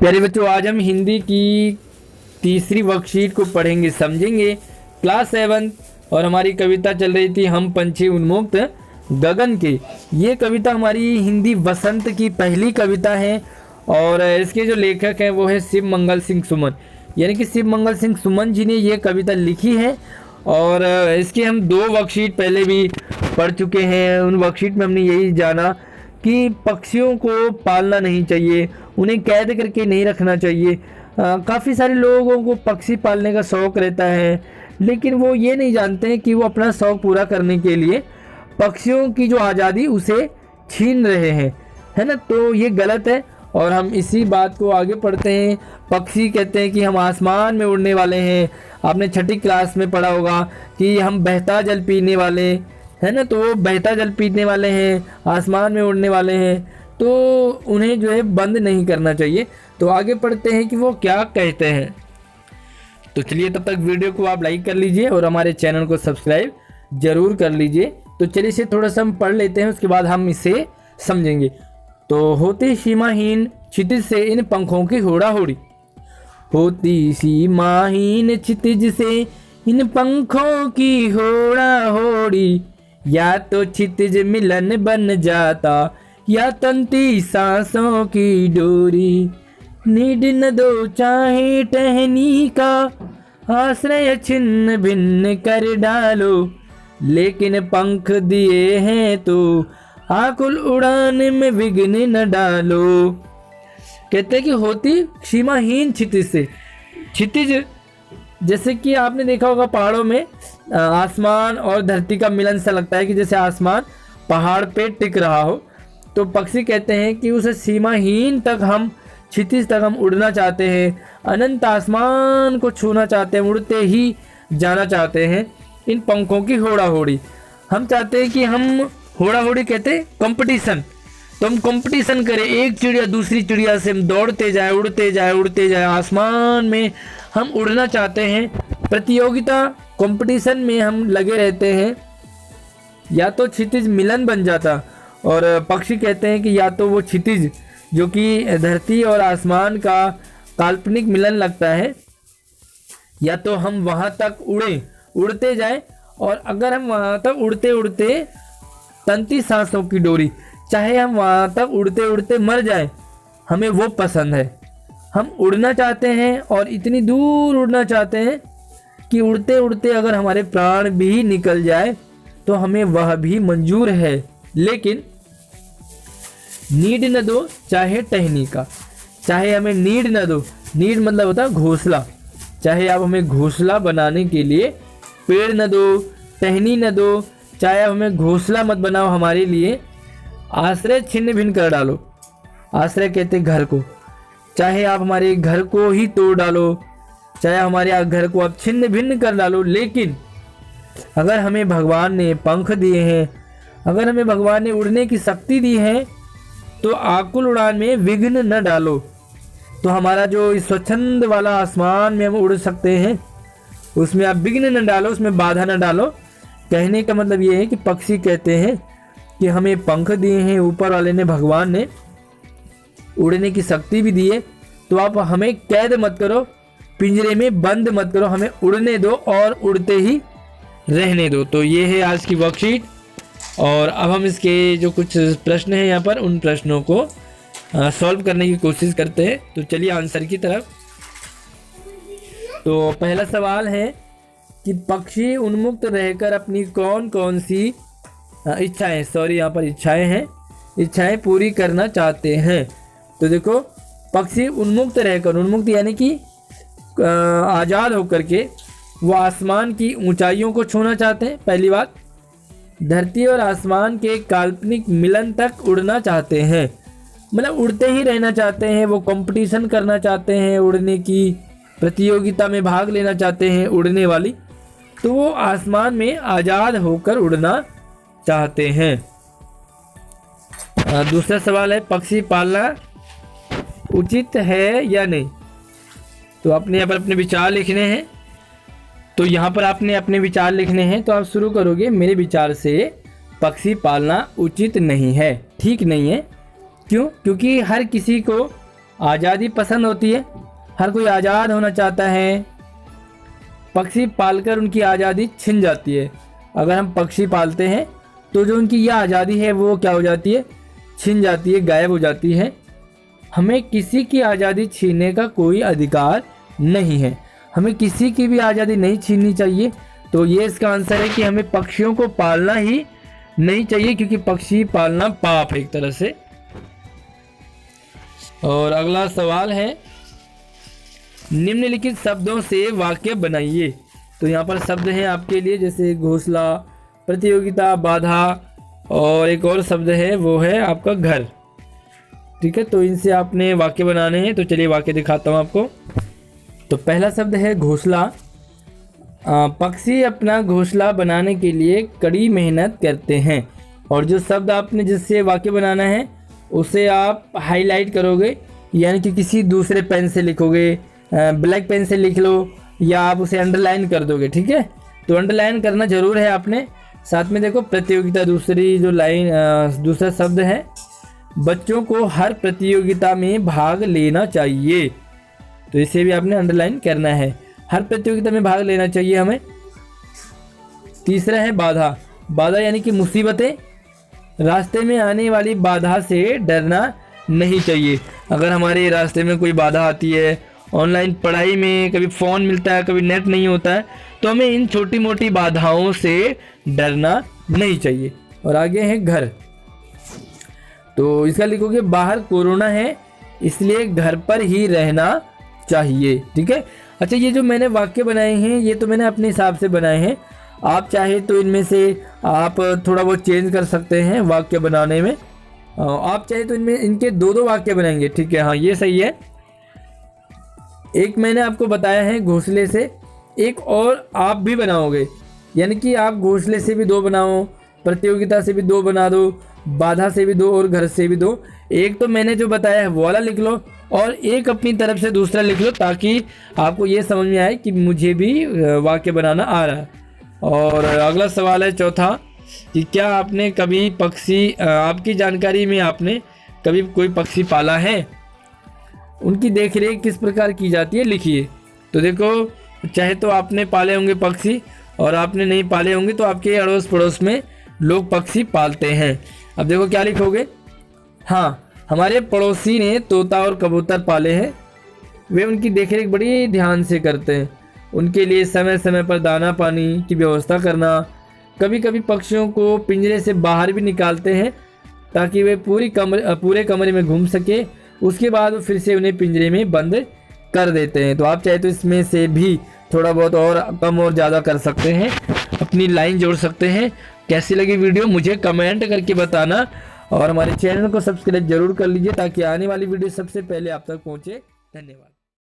प्यारे बच्चों, आज हम हिंदी की तीसरी वर्कशीट को पढ़ेंगे, समझेंगे। क्लास 7 और हमारी कविता चल रही थी हम पंछी उन्मुक्त गगन के। ये कविता हमारी हिंदी वसंत की पहली कविता है और इसके जो लेखक हैं वो है शिव मंगल सिंह सुमन, यानी कि शिव मंगल सिंह सुमन जी ने ये कविता लिखी है। और इसके हम 2 वर्कशीट पहले भी पढ़ चुके हैं। उन वर्कशीट में हमने यही जाना कि पक्षियों को पालना नहीं चाहिए, उन्हें कैद करके नहीं रखना चाहिए। काफ़ी सारे लोगों को पक्षी पालने का शौक़ रहता है, लेकिन वो ये नहीं जानते हैं कि वो अपना शौक़ पूरा करने के लिए पक्षियों की जो आज़ादी उसे छीन रहे हैं, है ना। तो ये गलत है और हम इसी बात को आगे पढ़ते हैं। पक्षी कहते हैं कि हम आसमान में उड़ने वाले हैं। आपने 6ठी क्लास में पढ़ा होगा कि हम बहता जल पीने वाले, है ना। तो वो बहता जल पीने वाले हैं, आसमान में उड़ने वाले हैं, तो उन्हें जो है बंद नहीं करना चाहिए। तो आगे पढ़ते हैं कि वो क्या कहते हैं। तो चलिए, तब तक वीडियो को आप लाइक कर लीजिए और हमारे चैनल को सब्सक्राइब जरूर कर लीजिए। तो चलिए इसे थोड़ा सा हम पढ़ लेते हैं, उसके बाद हम इसे समझेंगे। तो होती सीमाहीन क्षितिज से इन पंखों की होड़ा होड़ी, होती सीमाहीन क्षितिज से इन पंखों की होड़ा होड़ी, या तो क्षितिज मिलन बन जाता या तंती सांसों की डोरी। नीड न दो चाहे टहनी का, आश्रय छिन्न भिन्न कर डालो, लेकिन पंख दिए हैं तो आकुल उड़ान में विघ्न न डालो। कहते हैं कि होती सीमाहीन क्षितिज से, क्षितिज जैसे कि आपने देखा होगा पहाड़ों में आसमान और धरती का मिलन सा लगता है कि जैसे आसमान पहाड़ पे टिक रहा हो। तो पक्षी कहते हैं कि उसे सीमाहीन तक हम, क्षितिज तक हम उड़ना चाहते हैं, अनंत आसमान को छूना चाहते हैं, उड़ते ही जाना चाहते हैं। इन पंखों की होड़ा होड़ी, हम चाहते हैं कि हम, होड़ा होड़ी कहते हैं कंपटीशन, तो हम कंपटीशन करें, एक चिड़िया दूसरी चिड़िया से हम दौड़ते जाए, उड़ते जाए, उड़ते जाए, आसमान में हम उड़ना चाहते हैं। प्रतियोगिता, कंपटीशन में हम लगे रहते हैं। या तो क्षितिज मिलन बन जाता, और पक्षी कहते हैं कि या तो वो क्षितिज जो कि धरती और आसमान का काल्पनिक मिलन लगता है, या तो हम वहाँ तक उड़ते जाएं, और अगर हम वहाँ तक उड़ते उड़ते तंती सांसों की डोरी, चाहे हम वहाँ तक उड़ते उड़ते मर जाएं, हमें वो पसंद है। हम उड़ना चाहते हैं और इतनी दूर उड़ना चाहते हैं कि उड़ते उड़ते अगर हमारे प्राण भी निकल जाए तो हमें वह भी मंजूर है, लेकिन नीड न दो चाहे टहनी का, चाहे हमें नीड न दो, नीड मतलब होता है घोंसला, चाहे आप हमें घोंसला बनाने के लिए पेड़ न दो, टहनी न दो, चाहे आप हमें घोंसला मत बनाओ हमारे लिए, आश्रय छिन्न भिन्न कर डालो, आश्रय कहते घर को, चाहे आप हमारे घर को ही तोड़ डालो, चाहे हमारे घर को आप छिन्न भिन्न कर डालो, लेकिन अगर हमें भगवान ने पंख दिए हैं, अगर हमें भगवान ने उड़ने की शक्ति दी है, तो आकुल उड़ान में विघ्न न डालो। तो हमारा जो इस स्वच्छंद वाला आसमान में हम उड़ सकते हैं, उसमें आप विघ्न न डालो, उसमें बाधा न डालो। कहने का मतलब ये है कि पक्षी कहते हैं कि हमें पंख दिए हैं, ऊपर वाले ने, भगवान ने उड़ने की शक्ति भी दी है, तो आप हमें कैद मत करो, पिंजरे में बंद मत करो, हमें उड़ने दो और उड़ते ही रहने दो। तो ये है आज की वर्कशीट, और अब हम इसके जो कुछ प्रश्न हैं यहाँ पर, उन प्रश्नों को सॉल्व करने की कोशिश करते हैं। तो चलिए आंसर की तरफ। तो पहला सवाल है कि पक्षी उन्मुक्त रहकर अपनी कौन कौन सी इच्छाएं, सॉरी यहाँ पर इच्छाएं हैं, इच्छाएं पूरी करना चाहते हैं। तो देखो, पक्षी उन्मुक्त रहकर, उन्मुक्त यानी कि आज़ाद होकर के वो आसमान की ऊंचाइयों को छूना चाहते हैं, पहली बात। धरती और आसमान के काल्पनिक मिलन तक उड़ना चाहते हैं, मतलब उड़ते ही रहना चाहते हैं। वो कंपटीशन करना चाहते हैं, उड़ने की प्रतियोगिता में भाग लेना चाहते हैं, उड़ने वाली। तो वो आसमान में आज़ाद होकर उड़ना चाहते हैं। दूसरा सवाल है, पक्षी पालना उचित है या नहीं। तो आपने यहाँ पर अपने विचार लिखने हैं। तो यहाँ पर आपने अपने विचार लिखने हैं, तो आप शुरू करोगे, मेरे विचार से पक्षी पालना उचित नहीं है, ठीक नहीं है। क्यों? क्योंकि हर किसी को आज़ादी पसंद होती है, हर कोई आज़ाद होना चाहता है। पक्षी पालकर उनकी आज़ादी छिन जाती है। अगर हम पक्षी पालते हैं तो जो उनकी यह आज़ादी है वो क्या हो जाती है, छिन जाती है, गायब हो जाती है। हमें किसी की आज़ादी छीनने का कोई अधिकार नहीं है, हमें किसी की भी आज़ादी नहीं छीननी चाहिए। तो ये इसका आंसर है कि हमें पक्षियों को पालना ही नहीं चाहिए, क्योंकि पक्षी पालना पाप है एक तरह से। और अगला सवाल है, निम्नलिखित शब्दों से वाक्य बनाइए। तो यहाँ पर शब्द हैं आपके लिए, जैसे घोंसला, प्रतियोगिता, बाधा, और एक और शब्द है वो है आपका घर। ठीक है, तो इनसे आपने वाक्य बनाने हैं। तो चलिए वाक्य दिखाता हूँ आपको। तो पहला शब्द है घोंसला। पक्षी अपना घोंसला बनाने के लिए कड़ी मेहनत करते हैं। और जो शब्द आपने जिससे वाक्य बनाना है उसे आप हाईलाइट करोगे, यानी कि किसी दूसरे पेन से लिखोगे, ब्लैक पेन से लिख लो, या आप उसे अंडरलाइन कर दोगे। ठीक है, तो अंडरलाइन करना जरूर है आपने। साथ में देखो प्रतियोगिता, दूसरी जो लाइन, दूसरा शब्द है, बच्चों को हर प्रतियोगिता में भाग लेना चाहिए। तो इसे भी आपने अंडरलाइन करना है, हर प्रतियोगिता में भाग लेना चाहिए हमें। तीसरा है बाधा। बाधा यानी कि मुसीबतें, रास्ते में आने वाली बाधा से डरना नहीं चाहिए। अगर हमारे रास्ते में कोई बाधा आती है, ऑनलाइन पढ़ाई में कभी फ़ोन मिलता है, कभी नेट नहीं होता है, तो हमें इन छोटी मोटी बाधाओं से डरना नहीं चाहिए। और आगे है घर। तो इसका लिखोगे बाहर कोरोना है, इसलिए घर पर ही रहना चाहिए। ठीक है, अच्छा ये जो मैंने वाक्य बनाए हैं ये तो मैंने अपने हिसाब से बनाए हैं। आप चाहे तो इनमें से आप थोड़ा बहुत चेंज कर सकते हैं वाक्य बनाने में। आप चाहे तो इनमें इनके दो वाक्य बनाएंगे। ठीक है, हाँ ये सही है। एक मैंने आपको बताया है घोंसले से, एक और आप भी बनाओगे, यानी कि आप घोंसले से भी 2 बनाओ, प्रतियोगिता से भी 2 बना दो, बाधा से भी 2 और घर से भी 2। एक तो मैंने जो बताया है वो वाला लिख लो और एक अपनी तरफ से दूसरा लिख लो, ताकि आपको ये समझ में आए कि मुझे भी वाक्य बनाना आ रहा है। और अगला सवाल है चौथा, कि क्या आपने कभी पक्षी, आपकी जानकारी में आपने कभी कोई पक्षी पाला है, उनकी देखरेख किस प्रकार की जाती है, लिखिए। तो देखो, चाहे तो आपने पाले होंगे पक्षी, और आपने नहीं पाले होंगे तो आपके अड़ोस पड़ोस में लोग पक्षी पालते हैं। अब देखो क्या लिखोगे। हाँ, हमारे पड़ोसी ने तोता और कबूतर पाले हैं, वे उनकी देखरेख बड़ी ध्यान से करते हैं। उनके लिए समय समय पर दाना पानी की व्यवस्था करना, कभी कभी पक्षियों को पिंजरे से बाहर भी निकालते हैं ताकि वे पूरे कमरे में घूम सके। उसके बाद वो फिर से उन्हें पिंजरे में बंद कर देते हैं। तो आप चाहे तो इसमें से भी थोड़ा बहुत और कम और ज़्यादा कर सकते हैं, अपनी लाइन जोड़ सकते हैं। कैसी लगी वीडियो मुझे कमेंट करके बताना, और हमारे चैनल को सब्सक्राइब जरूर कर लीजिए ताकि आने वाली वीडियो सबसे पहले आप तक पहुँचे। धन्यवाद।